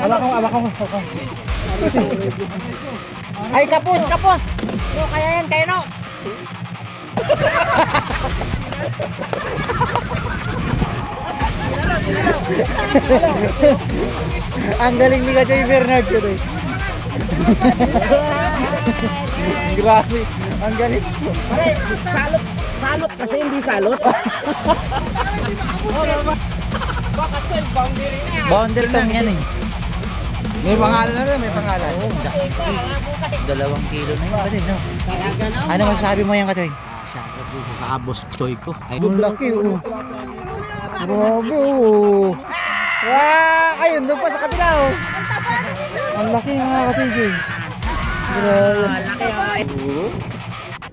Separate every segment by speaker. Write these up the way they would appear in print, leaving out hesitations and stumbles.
Speaker 1: Abak ko. Ay, kapos! No, kaya yan, kaya no! Ang galing ni Kachoy Bernard yun eh. Grabe, ang galing.
Speaker 2: Pare, salot kasi hindi salot.
Speaker 1: Boundary lang yan eh.
Speaker 3: May pangalan na rin, may pangalan.
Speaker 1: 2 kilo na yun kasi, no? Ano masasabi mo yan, Kachoy?
Speaker 3: Siyempre po, kakabos toy ko. Ay,
Speaker 1: Ang laki oh. Grabe oh. Wow! Ayun, doon pa sa kabila oh. Ang laki mga Kachoy. Grabe.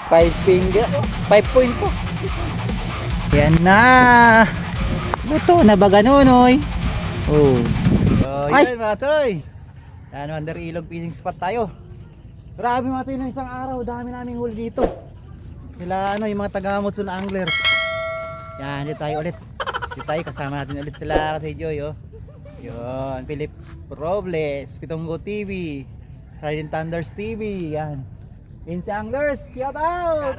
Speaker 1: 5 finger. 5.2. Yan na. Buto na ba ganun oy? Oh. Ay, yan mga Toy. Yan, Wonder Ilog fishing spot tayo. Grabe mga Toy, ng isang araw, dami naming huli dito. Sila ano, yung mga taga Muson Anglers. Yan, dito tayo ulit. Dito tayo, kasama natin ulit sila kasi Joy oh. Yun, Philip Robles, Pitonggo TV, Riding Thunders TV, yan. Vince Anglers, shout out!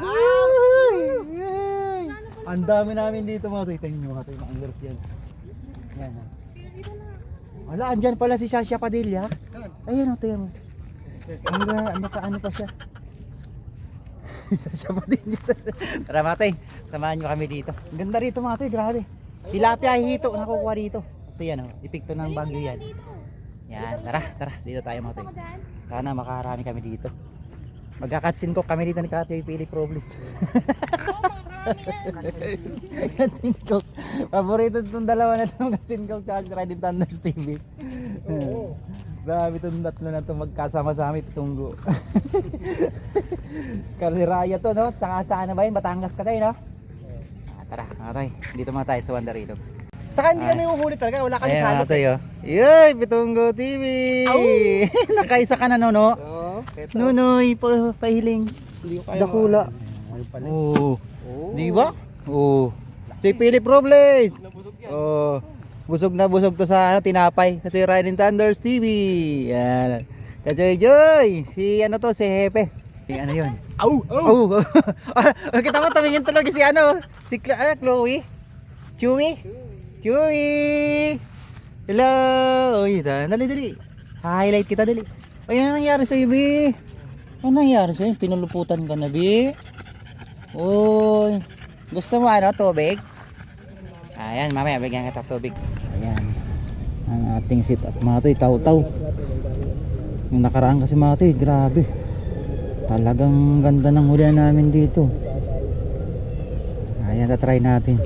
Speaker 1: Yay! Ang dami namin dito mga Toy. Tingnan nyo mga Toy, mga anglers yan. Yan ha. Wala, andyan pala si Sasha Padilla. Ayan o, tayo mo. Ano pa siya? Sasha Padilla. Tara mga Toy, samahan nyo kami dito. Ang ganda rito mga Toy, grabe. Tilapia hito, nakukuha rito. Kasi yan o, ipikto ng bagyo yan. Yan, tara, dito tayo mga Toy. Sana makakarami kami dito. Magkakatsin ko kami dito ni Katoy Philip Robles. Katsin ko. Paborito itong dalawa na itong Katsin ko at Riding Thunders TV. Grabe itong tatlo na itong magkasama-sama itong Kaliraya to no? Tsaka saan na ba yun? Batangas ka tayo no? Tara, tayo. Dito mga tayo sa Wonder Ilog.
Speaker 2: Saka hindi kami uhuli talaga, wala kami
Speaker 1: Ayan
Speaker 2: salot.
Speaker 1: tayo. Yay! Pitonggo TV! Nakaisa ka na no? Nunoy, pahiling.
Speaker 3: Hindi ko kaya.
Speaker 1: Dakula.
Speaker 3: Oo.
Speaker 1: Di ba? Oo. Si Philip Robles. Oh. Busog na busog to sa tinapay kasi Riding Thunders TV. Yan. Kajoy Joy. Si ano to, si Hepe. Si ano 'yun? Au. Kita mo tumingin talaga si ano, si Chloe. Chewy. Hello. Oy, dali. Highlight kita dali. Ay, ano nangyari sa'yo, Bi? Ano nangyari sa'yo? Pinuluputan ka na, Bi? Uy. Gusto mo ano, tubig? Ayan, mamaya bigyan kita tubig. Ayan. Ang ating sit up mga Toy, taw-taw. Yung nakaraan kasi mga Toy, grabe. Talagang ganda ng hulihan namin dito. Ayan, tatry natin.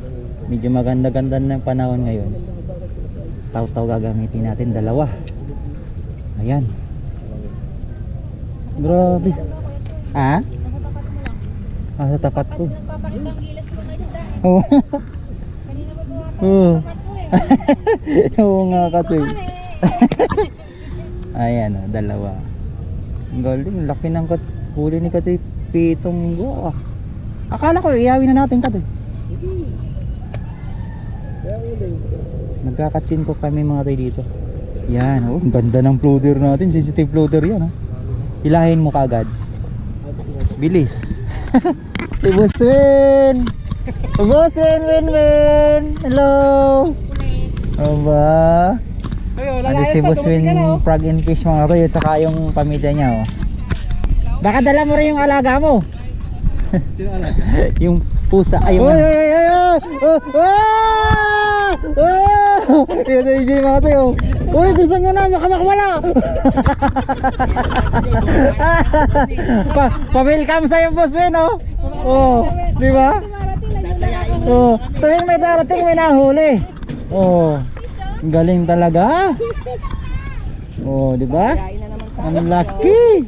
Speaker 1: Medyo maganda-ganda na ng panahon ngayon. Taw-taw gagamitin natin, 2. Ayan. Grabe. Ah? Sa tapat ko.
Speaker 4: Nagpapakitang gilas mo ng isda.
Speaker 1: Oo.
Speaker 4: Kanina ba buhat
Speaker 1: Oo.
Speaker 4: tapat mo eh.
Speaker 1: Oo nga Katoy. Ayan o, 2. Ang galing, laki ng huli ni Katoy. Pitonggo. Akala ko iyawin na natin Katoy. Nagkakatsin ko kami mga Toy dito. Yan, oh, ang ganda ng floater natin. Sensitive floater yan oh. Hilahin mo kaagad. Bilis. Si Boss Win. Boss Win. Hello. Aba. Ano si Boss Win Frog and Fish mga Toy at saka yung pamilya niya oh. Baka dala mo rin yung alaga mo. Yung pusa ay yung Yun na yung mga Toy oh. Uy, bilisan mo na, makamakawala. Pa-welcome sa'yo Boss Win oh. Oh, di ba? Oh, tuwing may darating may nahuli. Oh, galing talaga. Oh, di ba? Ang laki.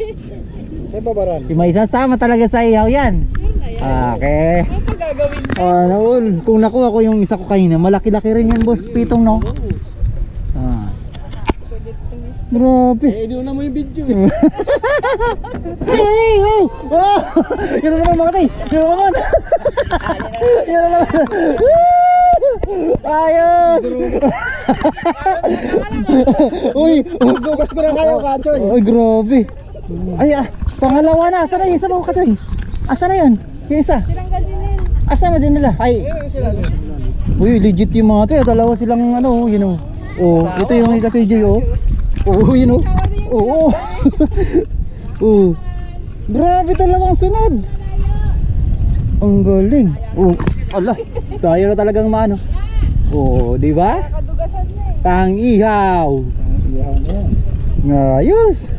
Speaker 1: May isasama talaga sa ihaw yan. Okay. Oh, naul. Kung nakuha ko yung isa ko kanina, malaki-laki rin yan boss. Pitong no. Ah. Grabe.
Speaker 2: Doon na mo yung video
Speaker 1: Hey, oh! Oh! Yun naman mga Toy. Yun naman. Yun naman. Ayos. Uy,
Speaker 2: Dugas ko na kayo, Kachoy.
Speaker 1: Uy, grabe. Ay, pangalawa na. Asa na yung isa mo, Katoy? Asa na yun? Yung isa?
Speaker 4: Tinanggal din yun.
Speaker 1: Asa na din nila? Ay, uy, legit yung mga to. Dalawa silang ano, you know. Oh, ito yung Katoy Joy, oh. Oh, you know. Oo. Oh. Grabe dalawang sunod. Ang galing. Oh, ala. Tayo na talagang maano. Oh, di ba?
Speaker 4: Kadugasan na eh.
Speaker 1: Tang-ihaw. Ayos.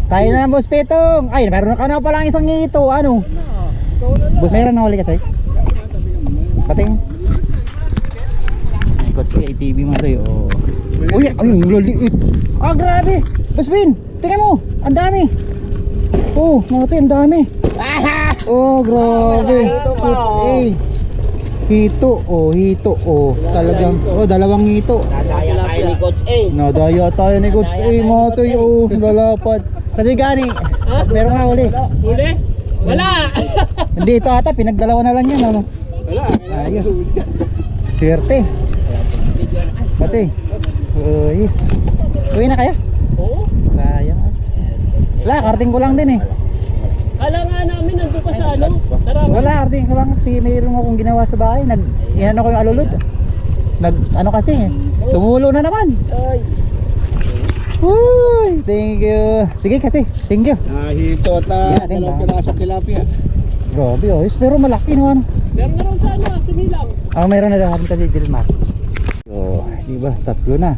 Speaker 1: Tayo na Boss Petong. Ay, meron ka na palang isang ngito. Ano? Boss, meron na ulit ka, Choy? Pating. Ikot si ATV mo tayo. Uy, ay, ang laliit. Ah, grabe. Boss Vin, tingnan mo. Ang dami. Oh, mga tayo, ang dami. Oh, grabe. Puts, eh. Hito, oh. Talagang, dalawang hito.
Speaker 2: Nadaya tayo ni Coach A.
Speaker 1: Nadaya tayo ni Coach A, mga tayo, lalapad. Kasi gani, meron nga uli.
Speaker 2: Huli? Wala!
Speaker 1: Hindi, ito ata, pinagdalawa na lang yan, ano?
Speaker 2: Wala.
Speaker 1: Ayos. Swerte. Pati. Ayos. Uwi na kaya?
Speaker 2: Oo.
Speaker 1: Sayang. Wala, karting ko lang din eh.
Speaker 2: Kala nga namin nandun ka sa ano? Tara.
Speaker 1: Wala, karting ko lang kasi mayroon akong ginawa sa bahay. Inano ko yung alulod. Ano kasi, tumulo na naman.
Speaker 2: Ay.
Speaker 1: Uy, thank you. Sige kasi, thank you.
Speaker 3: Hito at
Speaker 1: Yeah, din
Speaker 3: dalawang
Speaker 1: ba?
Speaker 3: pirasong tilapia.
Speaker 1: Grabe, ayos. Pero malaki no, ano?
Speaker 2: Meron na raw sa ano, sumilang.
Speaker 1: Mayroon na daw kasi Dilmar. So, di ba, tatlo na.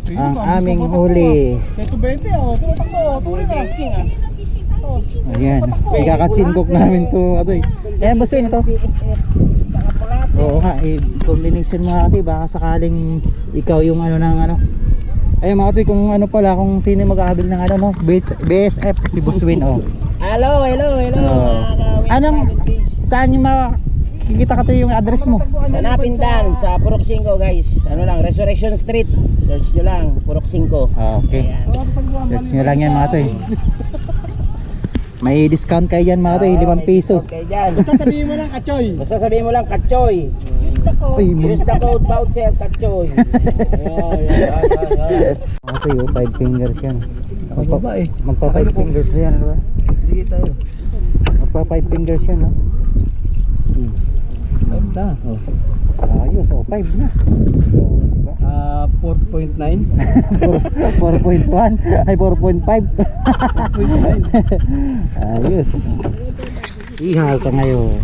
Speaker 1: Ang aming huli.
Speaker 2: Ito 20 oh, tumatakbo, tuloy na.
Speaker 1: Ayan, ikakatsinggok namin to. Atoy. Ayan, boss Win, ito. Oo nga, combination mo ate, baka sakaling ikaw yung ano ng ano. Ayan mga atoy, kung ano pala, kung sino mag-aabil ng ano, no? BSF, si Boss Win, oh.
Speaker 2: Hello.
Speaker 1: Anong, saan yung makikita ka to yung address mo?
Speaker 2: Sa Napindan, sa Purok 5 guys. Ano lang, Resurrection Street. Search nyo lang, Purok 5.
Speaker 1: Okay. Search nyo lang yan mga atoy. May discount kayo yan mga atoy, 5 piso.
Speaker 2: Okay dyan.
Speaker 3: Sasabihin mo lang, Kachoy.
Speaker 2: Basta sabihin mo lang, Katchoy.
Speaker 1: Ay,
Speaker 2: Use the code voucher, Katchoy.
Speaker 1: atoy, 5 fingers yan.
Speaker 3: Pababa eh.
Speaker 1: Magpa 5 fingers na yan, ano ba?
Speaker 3: Sige tayo.
Speaker 1: Magpa 5 fingers yan, no?
Speaker 3: Ganda. Oh.
Speaker 1: Ayos, 5 na. Oh, diba?
Speaker 3: 4.9.
Speaker 1: 4.1 ay 4.5. Ayos. Ihaw ka ngayon.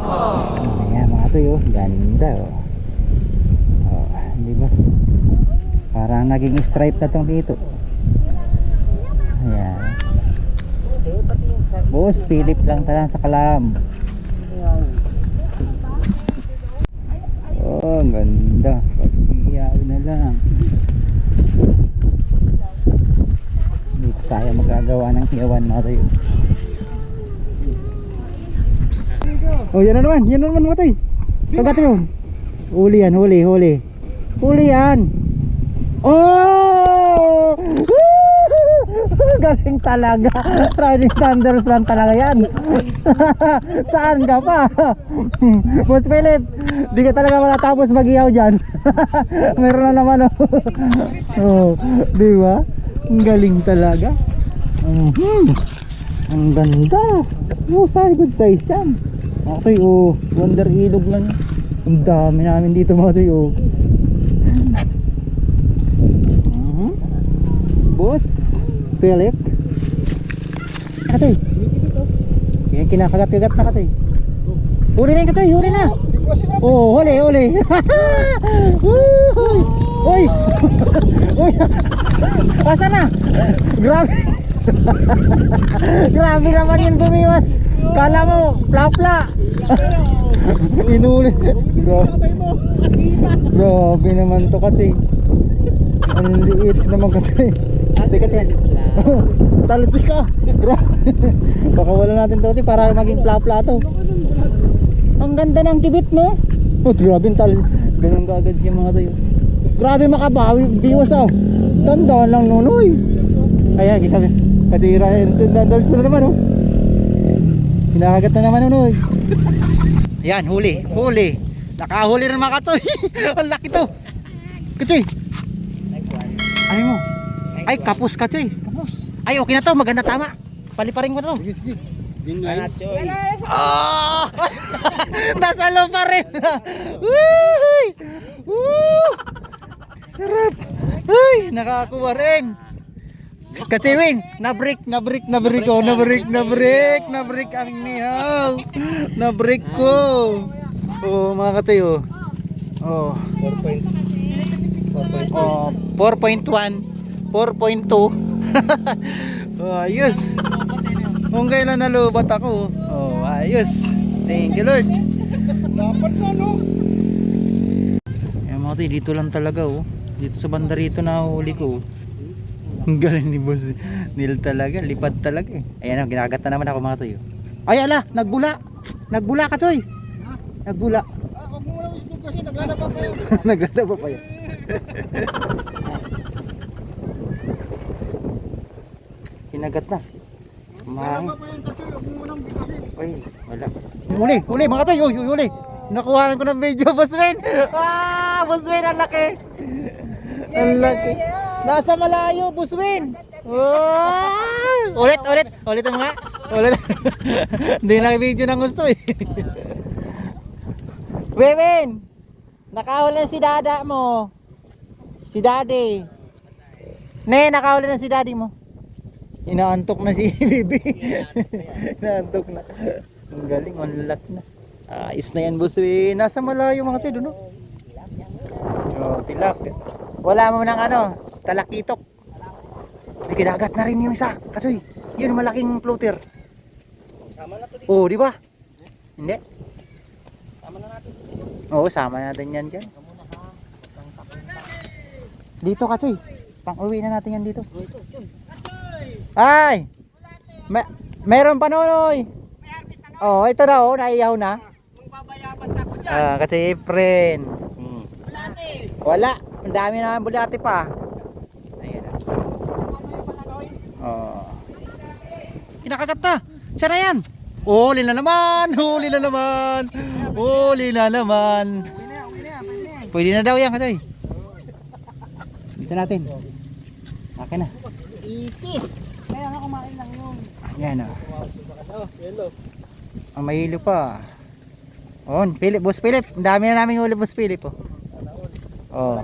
Speaker 1: Ayan mga ito yun, ganda oh. Oh, di ba? Parang naging stripe na tong dito. Ayan. Boss, Philip lang talang sa kalam. Oh, ang ganda. Pag-iyawi na lang. Hindi tayo magagawa ng iyawan na tayo. Oh, yan na naman matay. Kagatin mo. Huli yan, huli. Huli yan. Oh! Galing talaga. Riding Thunders lang talaga yan. Saan ka pa? Boss Philip, di ka talaga matatapos mag-iyaw dyan. Meron na naman oh. Oh, di ba? Ang galing talaga. Ang ganda. Oh, good size yan. Okay, oh, Wonder Ilog lang. Ang dami namin dito mga tayo. Oh. Boss Philip. Katoy. Yan kinakagat-kagat na katoy. Huli na yung katoy, huli na. Oh, huli. Uy. Uy. Asa na? Grabe. Grabe naman yun bumiwas. Kala mo, plapla. Inuli. Grabe naman to katoy. Ang liit naman katoy. Teka. Talusik ka. Baka wala natin to para maging plapla to. Ang ganda ng kibit no. Oh, grabe yung talusik. Ganun kaagad yung mga tayo. Grabe makabawi. Biwas ah. Tandaan lang nunoy. Ayan kami. Katira yung thunders na naman oh. Hinakagat na naman nunoy. Ayan huli. Nakahuli rin mga katoy. Ang laki to. Kachoy,
Speaker 2: Next one.
Speaker 1: ano mo?
Speaker 2: Next
Speaker 1: Ay,
Speaker 2: one.
Speaker 1: kapus Kachoy. Kapus. Ay, okay na to. Maganda, tama. Paliparin ko na to.
Speaker 3: Sige, sige. Din
Speaker 2: Ano, Choy?
Speaker 1: Ah! Nasa loob pa rin. Uy! Woo! Sarap. Ay, nakakuha rin. Kachiwin, nabreak ko, nabreak ang nihaw. Nabreak ko. Oh, mga kachoy, oh. Oh.
Speaker 3: 4.4.
Speaker 1: Oh, 4.1, 4.2. Oh, ayos. Kung kailan nalubat ako. Oh, ayos. Thank you, Lord.
Speaker 3: Dapat na, no?
Speaker 1: Ayan mga tayo, dito lang talaga, oh. Dito sa banda rito na huli ko. Ang galing ni Boss Neil talaga, lipad talaga eh. Ayan, ginagat na naman ako mga tayo. Ay, ala, nagbula. Nagbula ka, Choy. Nagbula.
Speaker 3: Huwag mo lang isip kasi naglala pa kayo.
Speaker 1: Naglada pa yun. Kinagat na. Mang.
Speaker 3: Pa yan kasi huwag mo nang bitasin.
Speaker 1: Ay, wala. Huli mga tayo. Huli. Nakuha ko ng video, Boss Ben. Ah, Boss Ben, ang laki. Ang laki. Nasa malayo, Boss Ben. Oh! Ulit mo nga. Ulit. Hindi na video ng gusto eh. Wewen, nakahuli na si dada mo. Si daddy. Ne, nakahuli na si daddy mo. Inaantok na si Bibi. Inaantok na. Ang galing, unlock na. Ayos na yan, boss. Nasa malayo mga choy, doon. Oh, tilapia. Wala mo ng ano, talakitok. Di kinagat na rin yung isa. Kasoy, yun malaking floater.
Speaker 2: Sama na to dito.
Speaker 1: Oh, di ba? Hindi.
Speaker 2: Sama na natin.
Speaker 1: Oo, sama natin yan dyan. Dito Kasoy. Pang-uwi na natin yan dito. Ay! Meron pa nonoy. Oh, ito na oh, naiyaw na. Kasi friend. Wala. Ang dami na bulate pa. Ayan. Oh. Kinakagat na. Sana yan. Huli na naman. Huli na naman. Huli na naman. Pwede na daw yan, Katoy. Dito natin. Akin na.
Speaker 4: Ipis. Kaya nga kumain lang yun.
Speaker 1: Ayan o. Ang mahilo pa. Oh, Philip, Boss Philip. Ang dami na namin huli, Boss Philip. Oh.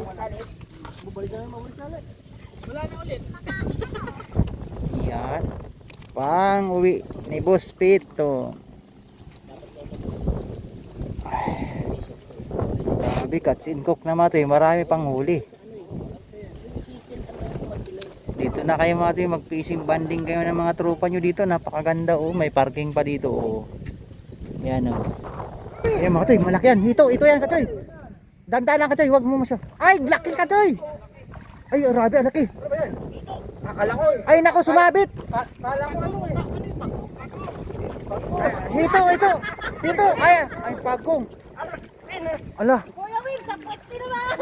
Speaker 1: Yan. Pang uwi ni Boss Pito. Grabe, cuts and cook na mga to. Marami pang huli. Dito na kayo mga to, mag-fishing banding kayo ng mga tropa nyo dito. Napakaganda oh. May parking pa dito oh. Yan oh. Ayan mga toy, malaki yan. Ito yan Katoy. Dandan lang Katoy, huwag mo masya. Ay, laki Katoy. Ay, grabe, ang laki.
Speaker 3: Akala ko.
Speaker 1: Ay, nako, sumabit.
Speaker 3: Kala ko ano eh.
Speaker 1: Ito. Ay, pagkong. Ala,
Speaker 4: Kuya Will, sa pwede naman.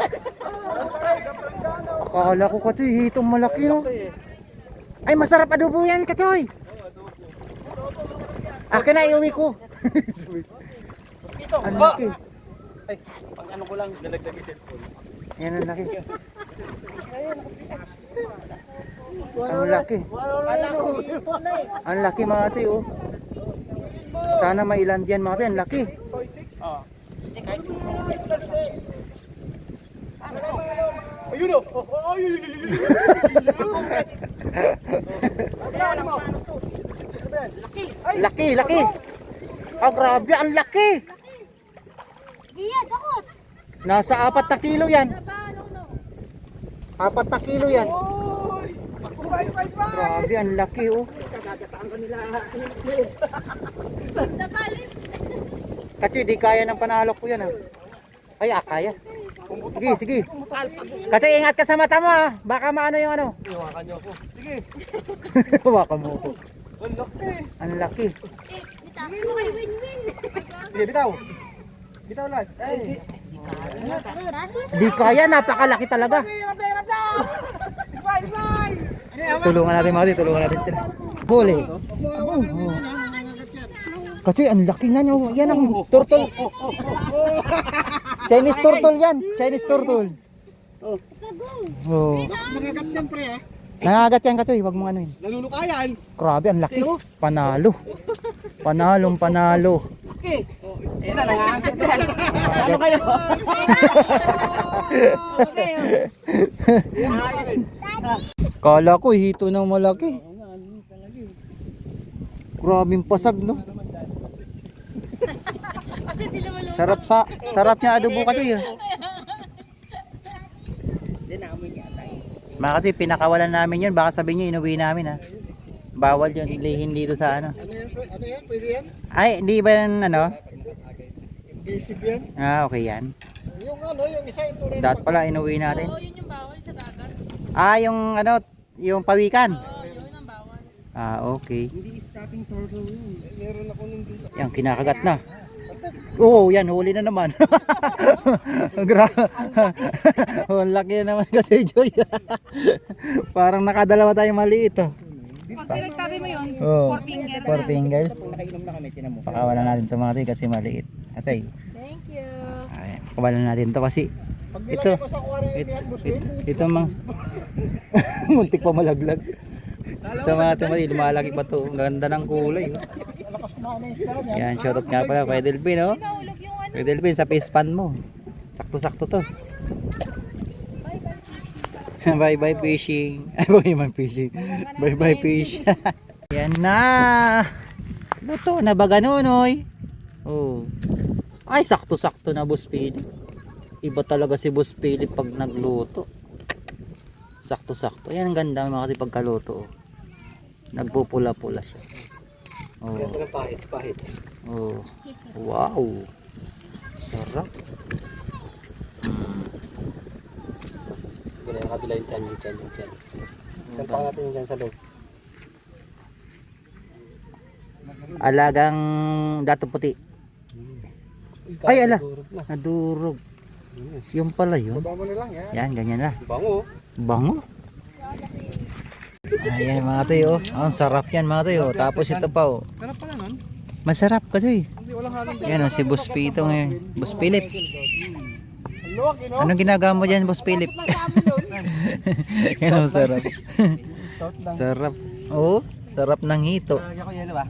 Speaker 1: akala ko Katoy, hitong malaki no. Ay, masarap adobo yan Katoy. Akin na, iuwi ko. Ang laki.
Speaker 2: Ay, pag ano ko lang, dalagdag yung cellphone.
Speaker 1: Yan ang laki. Ang laki. Ang laki mga toy oh. Sana mailand yan mga toy, ang laki.
Speaker 2: Oo. Hindi, kahit
Speaker 3: Ayun o.
Speaker 1: Laki. Ah, grabe, ang laki.
Speaker 4: Iya, dakot.
Speaker 1: Nasa 4 na kilo yan. 4 na kilo yan. Grabe, ang laki oh. Kasi di kaya ng panalok ko yan ah. Ay, kaya. Sige. Kasi ingat ka sa mata mo ah. Baka maano yung ano.
Speaker 3: Iwakan niyo ako. Sige.
Speaker 1: Baka mo ko.
Speaker 3: Ang laki.
Speaker 1: Ang laki.
Speaker 4: Sabi mo kay Win-Win.
Speaker 3: Sige, bitaw. Bitaw lahat. Ay.
Speaker 1: Di kaya, napakalaki talaga. Tulungan natin sila. Huli. Kasi ang laki na nyo. Yan ang turtle. Chinese turtle yan.
Speaker 4: Kagong.
Speaker 1: Oh.
Speaker 3: Lakas makagat dyan, pre, ha?
Speaker 1: Nangagat yan Katoy, wag mong anuin.
Speaker 3: Nalulukayan.
Speaker 1: Grabe, ang laki. Panalo. Panalong panalo.
Speaker 3: Okay. Ayan na, nangangagat dyan. Ano kayo?
Speaker 1: Kala ko hito ng malaki. Grabing pasag, no? Sarap niya adobo Katoy. Mga Katoy, pinakawalan namin yun. Baka sabihin nyo, inuwi namin ha. Bawal yun, lihin dito sa ano.
Speaker 3: Ano yan? Pwede yan?
Speaker 1: Ay, hindi ba yan ano?
Speaker 3: Invasive yan?
Speaker 1: Ah, okay yan.
Speaker 3: Yung ano, yung isa yung tunay na
Speaker 1: Dapat pala inuwi natin.
Speaker 4: Oo, yun yung bawal sa dagat.
Speaker 1: Ah, yung ano, yung pawikan.
Speaker 4: Oo, yun ang bawal.
Speaker 1: Ah, okay.
Speaker 3: Hindi stopping turtle yun. Meron ako nung dito.
Speaker 1: Yan, kinakagat na. Oo, yan, huli na naman. Ang laki na naman kasi, Joy. Parang nakadalawa tayong maliit, oh.
Speaker 4: Pag pinagtabi mo yun,
Speaker 1: Oh,
Speaker 4: 4 fingers.
Speaker 1: 4 fingers.
Speaker 2: Nakainom na kami, tinan mo.
Speaker 1: Pakawalan natin ito mga Katoy kasi maliit. Atay,
Speaker 4: Thank you.
Speaker 1: ayan, pakawalan natin ito kasi
Speaker 3: Pag
Speaker 1: ito,
Speaker 3: nilagay mo sa aquarium
Speaker 1: ito,
Speaker 3: yan, Buswin.
Speaker 1: ito mang muntik pa malaglag. Ito mga Katoy, lumalaki pa to. Ang ganda ng kulay. Oh.
Speaker 3: Lakas kumain na isda niya.
Speaker 1: Yan, shoutout nga pala kay Delphin, oh.
Speaker 4: Nahulog yung ano.
Speaker 1: Kay Delphin sa face pan mo. Sakto-sakto to. Bye bye fishing. Ay, bye bye fishing. Bye bye fish. Yan na. Luto na ba ganunoy? Oh. Ay, sakto-sakto na Boss Philip. Iba talaga si Boss Philip pag nagluto. Sakto-sakto. Yan ang ganda mga kasi pagkaluto. Oh. Nagpupula-pula siya. Oh.
Speaker 3: Pahit.
Speaker 1: Oh. Wow. Sarap.
Speaker 3: Yung kabila yung tiyan. Saan pa natin yung dyan sa loob?
Speaker 1: Alagang dato puti. Ay, ala. Nadurog. Yung pala yun.
Speaker 3: Baba mo na lang yan.
Speaker 1: Yan, ganyan na.
Speaker 3: Bango.
Speaker 1: Bango. Ayan mga Toy, oh. Ang sarap yan mga Toy, oh. Tapos ito pa, oh.
Speaker 3: Sarap pala nun.
Speaker 1: Masarap ka Toy.
Speaker 3: Hindi, walang halong
Speaker 1: Yan, oh, si Boss Pito ngayon. Boss Philip.
Speaker 3: Ang luwag, you know?
Speaker 1: Anong ginagawa mo dyan, Boss Philip? Yan, oh, sarap. Sarap. Oh, sarap ng hito.
Speaker 3: Lagyan ko yelo ba?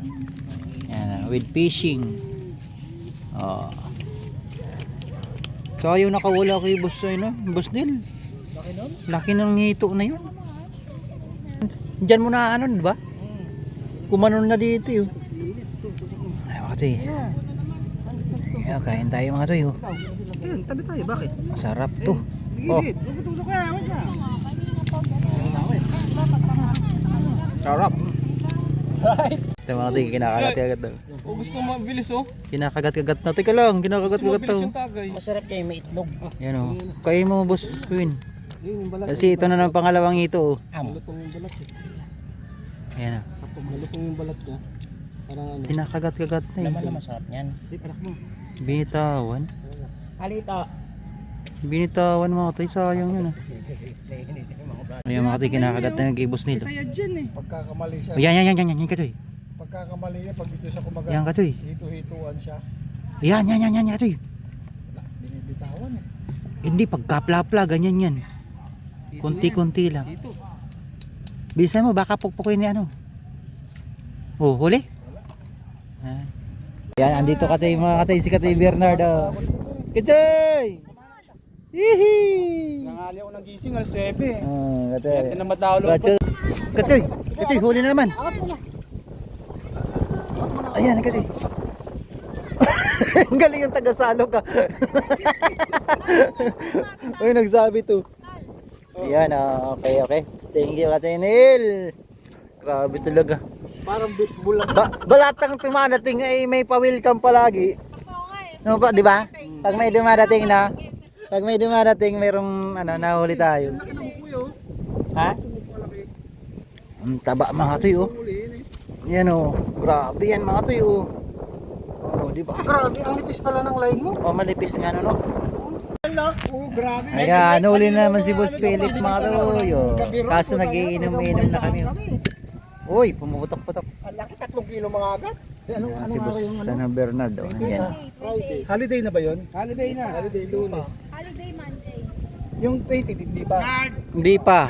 Speaker 1: Yan, with fishing. Oh. So, yung nakawala kay Boss, ano, Boss Nil.
Speaker 3: Laki nun?
Speaker 1: Laki ng hito na yun. Diyan mo na ano, di ba? Kumanon na dito yun. Ay, mga Toy. Ayan, kain tayo mga Toy. Oh.
Speaker 3: Ayan, tabi tayo. Bakit?
Speaker 1: Masarap to. Oh,
Speaker 3: Gigit. Tutulog ka. Awan siya.
Speaker 1: sarap. Ito mga Toy, kinakagat-kagat na.
Speaker 3: O gusto mo mabilis oh.
Speaker 1: Kinakagat-kagat na. Teka lang, kinakagat-kagat
Speaker 3: Mabilis
Speaker 1: to.
Speaker 3: yung tagay.
Speaker 2: Masarap kayo, may itlog.
Speaker 1: Yan o. Kaya mo, Boss Win.
Speaker 3: Yun yung balat.
Speaker 1: Kasi ito na ng pangalawang ito. Oh.
Speaker 3: Malutong yung balat.
Speaker 1: Yan o.
Speaker 3: Malutong yung balat niya. Parang ano.
Speaker 1: Kinakagat-kagat na
Speaker 2: Laman na
Speaker 1: eh.
Speaker 2: masarap yan.
Speaker 3: Anak mo.
Speaker 1: Binitawan.
Speaker 2: Halita.
Speaker 1: Binitawan mga Toy, sayang yun. Ayan mga Toy, kinakagat na yung kay Boss nito.
Speaker 3: Saya dyan eh. Pagkakamali siya.
Speaker 1: Oh, yan Katoy.
Speaker 3: Pagkakamali niya, pag dito siya kumagat.
Speaker 1: Yan Katoy.
Speaker 3: Hito-hituan siya.
Speaker 1: Yan Katoy.
Speaker 3: Wala, binibitawan eh.
Speaker 1: Hindi, pagkaplapla, ganyan yan. Kunti-kunti lang.
Speaker 3: Hito.
Speaker 1: Bilisan mo, baka pukpukin ni ano. Oh, huli? Ah. Yan, andito Katoy mga Katoy, si Katoy Bernardo. Katoy! Hihi!
Speaker 3: Nangali ako ng gising alas 7.
Speaker 1: Katoy.
Speaker 3: Tinamad na ako
Speaker 1: Katoy, huli na naman. Ayan, Katoy. Ang galing yung taga-salo ka. Uy, nagsabi to. Ayan, okay. Thank you, Katoy Neil. Grabe talaga.
Speaker 3: Parang baseball lang.
Speaker 1: Balatang tumadating ay may pa-welcome palagi. No pa, di ba? Pag may dumadating, mayroong ano, nahuli tayo. Ha? Ang taba mga Toy, oh. Yan oh. Grabe yan mga Toy, oh. Oh, di ba?
Speaker 3: Grabe, ang lipis pala ng line mo.
Speaker 1: Oh, malipis nga no.
Speaker 3: Oh, grabe.
Speaker 1: Ayan, huli na naman si Boss Philip mga Toy, oh. Kaso nagiinom-inom na kami. Uy, pumuputok-putok.
Speaker 3: Ang laki, 3 kilo mga agad.
Speaker 1: Ayan, si Boss Bernardo. Ayan.
Speaker 3: Friday. Holiday na ba yun? Holiday na. Holiday, Lunes.
Speaker 4: Holiday Monday.
Speaker 3: Yung 20, hindi pa.
Speaker 1: Hindi pa.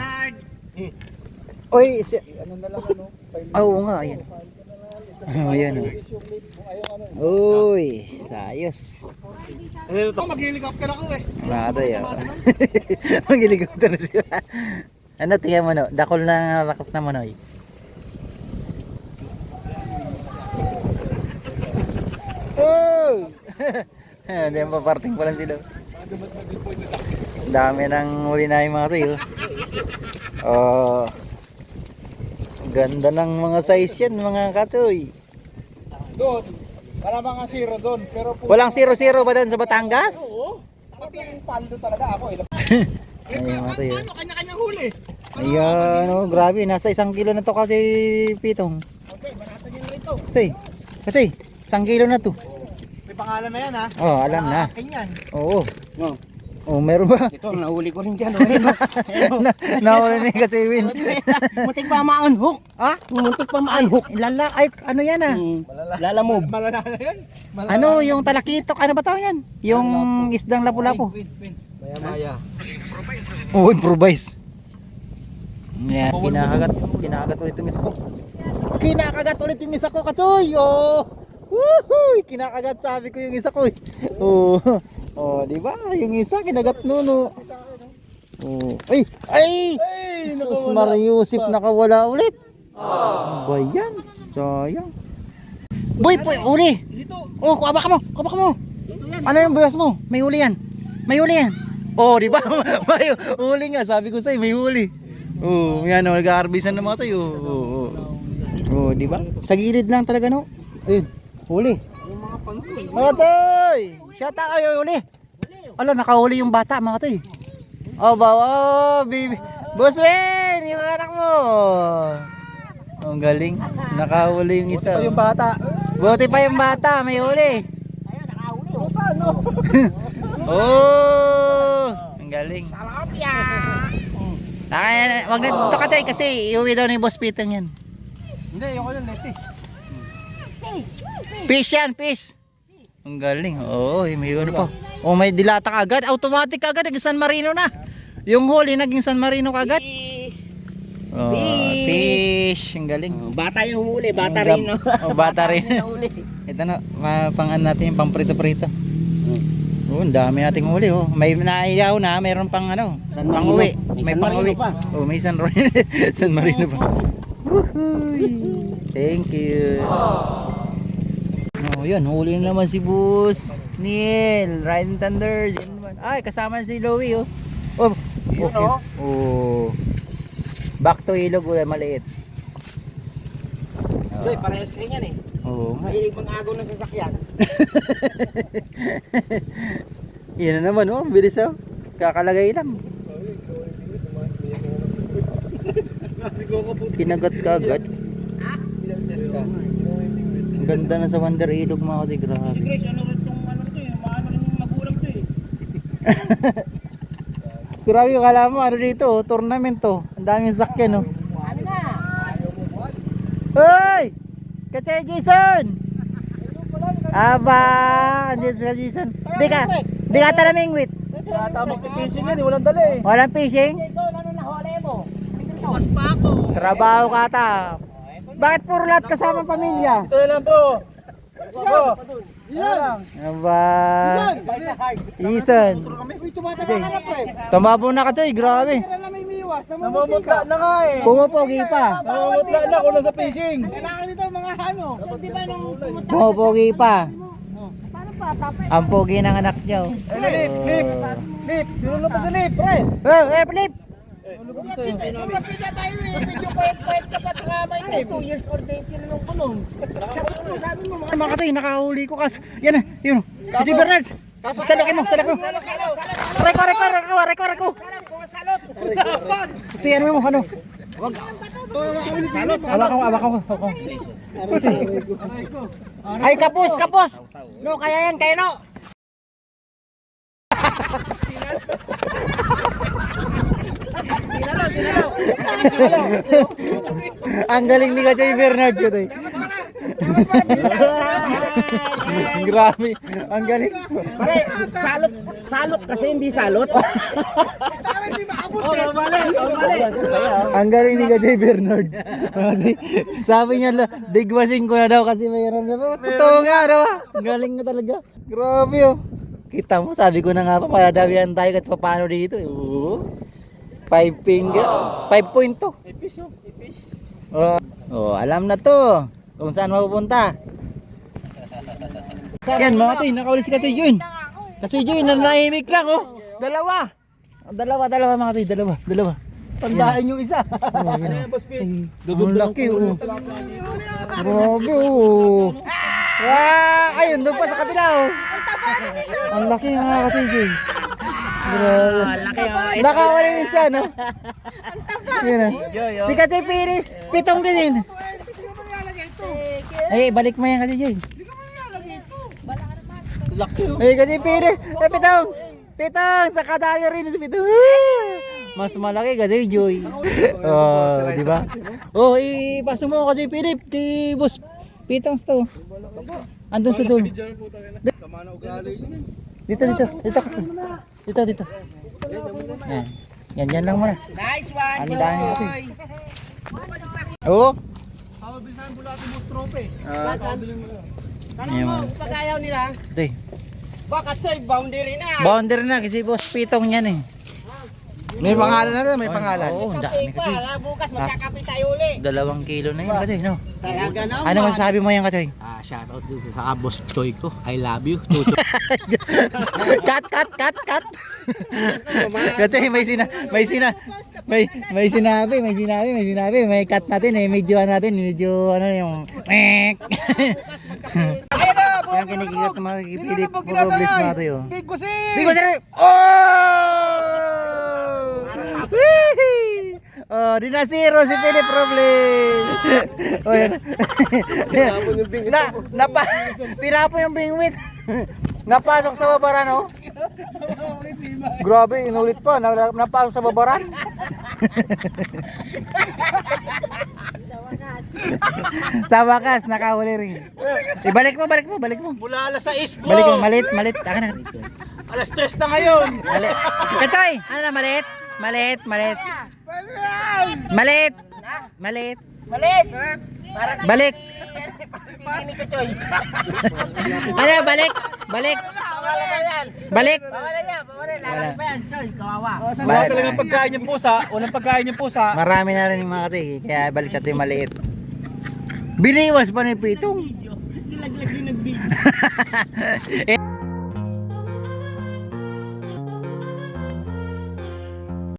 Speaker 1: Oy,
Speaker 3: Ano na lang ano?
Speaker 1: oo nga, ayan. Oh, ayan. Oh. Uy, sayos.
Speaker 3: Mag-helicopter ako eh.
Speaker 1: Matoy, oh. Mag-helicopter na siya. Ano, tingnan mo, no? Dakol na rakap na manoy. Oh! Hindi, paparting pa lang sila. Dami nang huli na yung mga to, oh. Oh. Ganda ng mga size yan, mga katoy.
Speaker 3: Doon. Wala mga zero doon. Pero
Speaker 1: Walang 0-0 ba doon sa Batangas?
Speaker 3: Oo. Pati yung paldo talaga ako.
Speaker 1: Ayun, mga to, yun.
Speaker 3: Kanya-kanyang huli.
Speaker 1: Ayan, oh, grabe. Nasa 1 kilo na to kasi pitong.
Speaker 3: Okay, banatan nyo na ito.
Speaker 1: Katoy, 1 kilo na to.
Speaker 3: May pangalan na yan ha.
Speaker 1: Oh, alam na.
Speaker 3: Akin yan.
Speaker 1: Oo.
Speaker 2: Oh,
Speaker 1: Oh, meron ba?
Speaker 2: ito, nahuli ko rin dyan. Oh, ayun, oh.
Speaker 1: Nawala na yung Katoy Win.
Speaker 2: Muntik pa maanhook.
Speaker 1: Ah?
Speaker 2: Muntik pa maanhook.
Speaker 1: Lala, ay, ano yan ah?
Speaker 2: Lalamob.
Speaker 3: Malala na yan.
Speaker 1: Ano, yung talakitok, ano ba tawag yan? Yung isdang lapu-lapu.
Speaker 3: Maya-maya.
Speaker 1: Oh, improvise. Yan, kinakagat ulit yung isa ko. Kinakagat ulit yung isa ko, Katoy! Oh! Woohoo! Kinakagat, sabi ko yung isa ko. Oh, oh, di ba? Yung isa, kinagat nuno. Oh. Ay! Sus Mariusip, nakawala ulit. Ano ba yan? Sayang. Boy, uli! Oh, kuha ka mo! Ano yung buwas mo? May huli yan. Oh, di ba? May huli nga, sabi ko sa'yo, may huli. Oh, yan oh, nag-aarbisan ng mga tayo. Oh, di ba? Sa gilid lang talaga, no? Ayun, huli. Mga toy! Shout out kayo, huli. Ala, nakahuli yung bata, mga toy. Oh, baby. Boss Wen, yung anak mo. Oh, ang galing. Nakahuli yung isa.
Speaker 3: Yung bata.
Speaker 1: Buti pa yung bata, may huli. Oh, ang galing.
Speaker 2: Salapya.
Speaker 1: Wag na ito Katoy kasi iuwi daw ni Boss Pitong yan.
Speaker 3: Hindi, yung ko lang net eh.
Speaker 1: Fish yan, fish. Ang galing. Oo, may ano pa. Oh, may dilata ka agad. Automatic ka agad, naging San Marino na. Yung huli naging San Marino ka agad. Oh, fish. Ang galing.
Speaker 2: Bata yung huli, bata rin. No?
Speaker 1: Oh, bata rin.
Speaker 2: Huli.
Speaker 1: Ito na, mapangan natin yung pamprito-prito. Oh, ang dami nating huli, oh. May naiyaw na, mayroon pang ano,
Speaker 2: San
Speaker 1: pang
Speaker 2: Marino.
Speaker 1: uwi.
Speaker 2: May San
Speaker 1: pang-uwi.
Speaker 2: Marino pa.
Speaker 1: Oh, may San Marino. San Marino pa. Woohoo! Thank you. Oh, yun, huli na naman si Boss Neil, Riding Thunder. Ay, kasama na si Louie, oh. Oh, okay. Oh. Back to ilog, ulit maliit.
Speaker 2: Joy, parehas kayo yan eh.
Speaker 1: Oo.
Speaker 2: Mahilig mag-agaw ng sasakyan.
Speaker 1: Yan na naman, oh, bilis, oh. Kakalagay lang. Kinagat ka agad. Ang ganda na sa Wonder Ilog, mga kati, grabe.
Speaker 2: Si Grace, ano rin itong ano ito eh, maano rin yung magulang ito eh.
Speaker 1: Grabe, kala mo, ano dito, oh, tournament to. Ang daming sakyan, oh.
Speaker 2: Ano na?
Speaker 1: Hoy! Kachay Jason! Aba! Andito sa Jason. Di ka talamingwit.
Speaker 3: Yata mag-fishing yan, walang dala eh.
Speaker 1: Walang fishing?
Speaker 2: Jason, ano na huli mo?
Speaker 3: Mas pa ako.
Speaker 1: Trabaho ka ta. Bakit puro lahat kasama pamilya?
Speaker 3: Ito lang po. Ito. Yan.
Speaker 1: Aba! Jason.
Speaker 3: Uy, tumataka ka na pre.
Speaker 1: Tumabo na ka, Choy. Grabe.
Speaker 3: Kailan na may miwas? Namumutla na nga eh.
Speaker 1: Pumapogi pa.
Speaker 3: Namumutla na kung nasa fishing. Kailangan dito mga ano.
Speaker 2: Di ba nung
Speaker 1: Pumapogi pa. Ang pogi ng anak niyo.
Speaker 3: Lip. Dinulong pa sa lip, pre.
Speaker 1: Oh, Flip!
Speaker 3: Nakita tayo eh. Medyo quiet ka pa tsaka may tip.
Speaker 2: 2 years old din sila nung kulong. Sabi mo mga
Speaker 1: Mga katoy, nakahuli ko kas. Yan na, yun. Si Bernard. Salakin mo. Reko. Ito yan mo, ano? Wag. Abak ko. Ay, kapos. No, kaya yan, no. Ang galing ni Kachay Bernard yun eh. Grabe, ang galing.
Speaker 2: Pare, salot kasi hindi salot.
Speaker 1: Ang galing ni Kajay Bernard. Sabi niya, bigwasin ko na daw kasi mayroon na. Totoo nga daw. Ang galing na talaga. Grabe oh. Kita mo, sabi ko na nga pa, madamihan tayo kahit paano dito. Oo. 5 fingers. 5.2. Oh, alam na to. Kung saan mapupunta. Yan mga toy, nakaulit si Katoy Jun. Katoy Jun, nanahimik lang oh. Dalawa mga toy, dalawa. Tandaan yung isa. Ang laki oh. Grabe oh. Ayun, doon pa sa kabila oh. Ang laki mga Katoy Jun. Grabe. Nakawala rin siya no. Yun na. Si Katoy Piri, pitong din. Ay, balik mo yan Katoy Jun. Ay, Katoy Piri, pitong, sa kadali rin si pitong. Mas malaki Katoy Joy. Oh, di ba? Oh, ipasok mo Katoy Piri, kay boss Pitongs to. Andun sa dulo. Dito. Yan lang muna.
Speaker 2: Nice one,
Speaker 1: Ang dami
Speaker 2: Joy.
Speaker 1: Katoy. Oo. Ayan mo.
Speaker 2: Pag ayaw nila,
Speaker 1: Ito
Speaker 2: baka sa'y boundary na.
Speaker 1: boundary na kasi boss Pitong yan eh. May pangalan na rin, may pangalan. Oo, ang dami kasi.
Speaker 2: Bukas magkakape tayo uli.
Speaker 1: 2 kilo na yun Katoy, no?
Speaker 2: Talaga naman.
Speaker 1: Ano masasabi mo yan Katoy?
Speaker 3: Shoutout dito sa boss Toy ko. I love you.
Speaker 1: Cut. Kasi may sinabi, may cut natin eh, medyo ano yung Yan kinikigat ng mga kipilit problems natin yun.
Speaker 3: Big Kusi!
Speaker 1: Oh! Whee! Oh, di na zero si Philip Robles. Oh, yan. Tinapo yung bingwit. Napasok sa babaran, oh. Grabe, inulit pa. Napasok sa babaran. Sa wakas, nakahuli rin. Balik mo.
Speaker 3: Mula alas 6 po!
Speaker 1: Balik mo, malit. Taka na.
Speaker 3: Alas 3 na ngayon!
Speaker 1: Malit. Katoy, ano na malit? Malit. Balik.
Speaker 2: Ini ko, Choy.
Speaker 1: Ano, balik.
Speaker 2: Bawala yan, pa yan, Choy, kawawa.
Speaker 1: Balik.
Speaker 3: Talagang pagkain yung pusa, unang pagkain yung pusa.
Speaker 1: Marami na rin yung mga katoy, kaya balik natin yung maliit. Biniwas pa ni Pitong.
Speaker 2: Nilaglag yung nag-video.